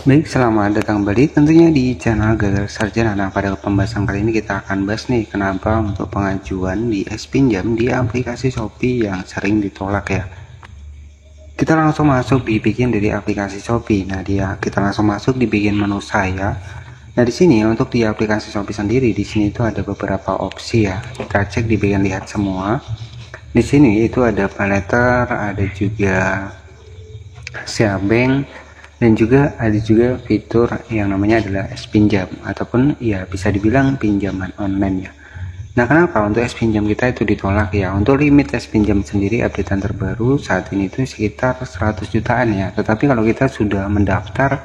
Baik, selamat datang kembali tentunya di channel Gagal Sarjana. Nah, pada pembahasan kali ini kita akan bahas nih kenapa untuk pengajuan di pinjam di aplikasi Shopee yang sering ditolak ya. Kita langsung masuk di bagian dari aplikasi Shopee. Nah, kita langsung masuk di bagian menu saya. Nah, di sini untuk di aplikasi Shopee sendiri di sini itu ada beberapa opsi ya. Kita cek di bagian lihat semua. Di sini itu ada paylater, ada juga Bank, dan juga ada juga fitur yang namanya adalah pinjam ataupun ya bisa dibilang pinjaman online ya. Nah, kenapa untuk pinjam kita itu ditolak ya? Untuk limit pinjam sendiri updatean terbaru saat ini itu sekitar 100 jutaan ya. Tetapi kalau kita sudah mendaftar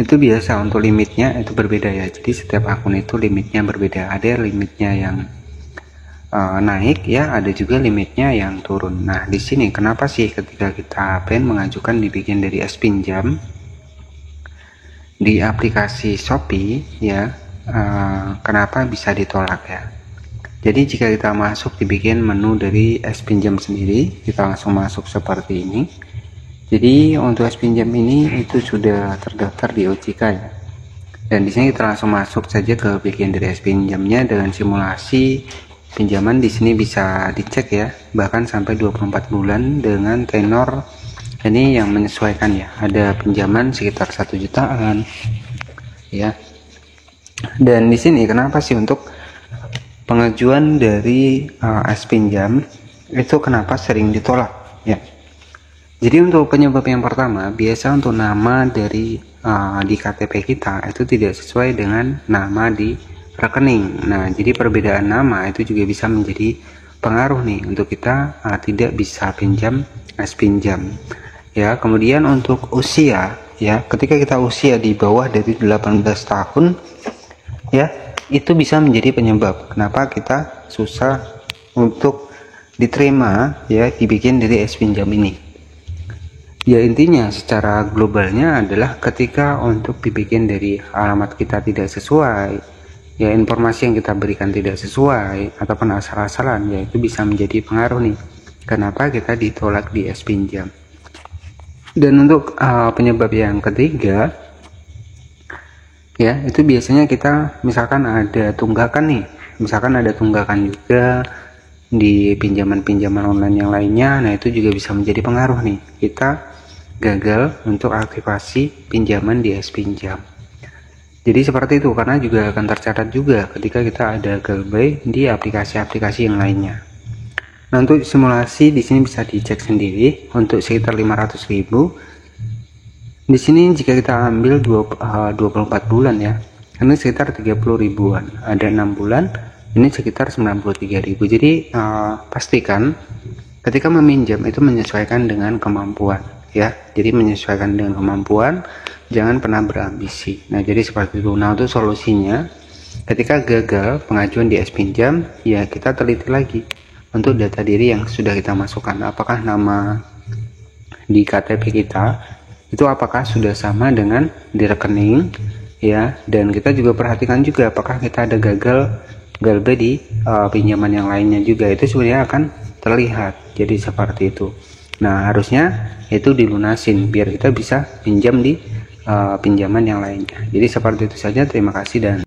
itu biasa untuk limitnya itu berbeda ya. Jadi setiap akun itu limitnya berbeda. Ada limitnya yang naik ya, ada juga limitnya yang turun. Nah, di sini kenapa sih ketika kita pengen mengajukan di bagian dari pinjam di aplikasi Shopee ya, kenapa bisa ditolak ya? Jadi jika kita masuk di bagian menu dari pinjam sendiri, kita langsung masuk seperti ini. Jadi untuk pinjam ini itu sudah terdaftar di OJK ya. Dan di sini kita langsung masuk saja ke bagian dari pinjamnya dengan simulasi pinjaman. Di sini bisa dicek ya, bahkan sampai 24 bulan dengan tenor ini yang menyesuaikan ya. Ada pinjaman sekitar 1 jutaan ya. Dan di sini kenapa sih untuk pengajuan dari pinjam itu kenapa sering ditolak ya? Jadi untuk penyebab yang pertama, biasa untuk nama dari di KTP kita itu tidak sesuai dengan nama di rekening. Nah, jadi perbedaan nama itu juga bisa menjadi pengaruh nih untuk kita tidak bisa pinjam pinjam ya. Kemudian untuk usia ya, ketika kita usia di bawah dari 18 tahun ya, itu bisa menjadi penyebab kenapa kita susah untuk diterima ya di bagian dari pinjam ini. Ya, intinya secara globalnya adalah ketika untuk dibikin dari alamat kita tidak sesuai ya, informasi yang kita berikan tidak sesuai ataupun asal-asalan ya, itu bisa menjadi pengaruh nih kenapa kita ditolak di pinjam. Dan untuk penyebab yang ketiga ya, itu biasanya kita misalkan ada tunggakan nih, misalkan ada tunggakan juga di pinjaman-pinjaman online yang lainnya. Nah, itu juga bisa menjadi pengaruh nih kita gagal untuk aktivasi pinjaman di pinjam. Jadi seperti itu, karena juga akan tercatat juga ketika kita ada galbay di aplikasi-aplikasi yang lainnya. Nah, untuk simulasi di sini bisa dicek sendiri untuk sekitar 500.000. Di sini jika kita ambil 24 bulan ya, ini sekitar 30 ribuan. Ada 6 bulan, ini sekitar 93.000. Jadi pastikan ketika meminjam itu menyesuaikan dengan kemampuan ya. Jadi menyesuaikan dengan kemampuan, jangan pernah berambisi. Nah, jadi seperti itu. Nah, untuk solusinya ketika gagal pengajuan di pinjam ya, kita teliti lagi untuk data diri yang sudah kita masukkan, apakah nama di KTP kita itu apakah sudah sama dengan di rekening ya. Dan kita juga perhatikan juga apakah kita ada galbay di pinjaman yang lainnya juga, itu sebenarnya akan terlihat. Jadi seperti itu. Nah, harusnya itu dilunasin biar kita bisa pinjam di pinjaman yang lainnya. Jadi seperti itu saja. Terima kasih dan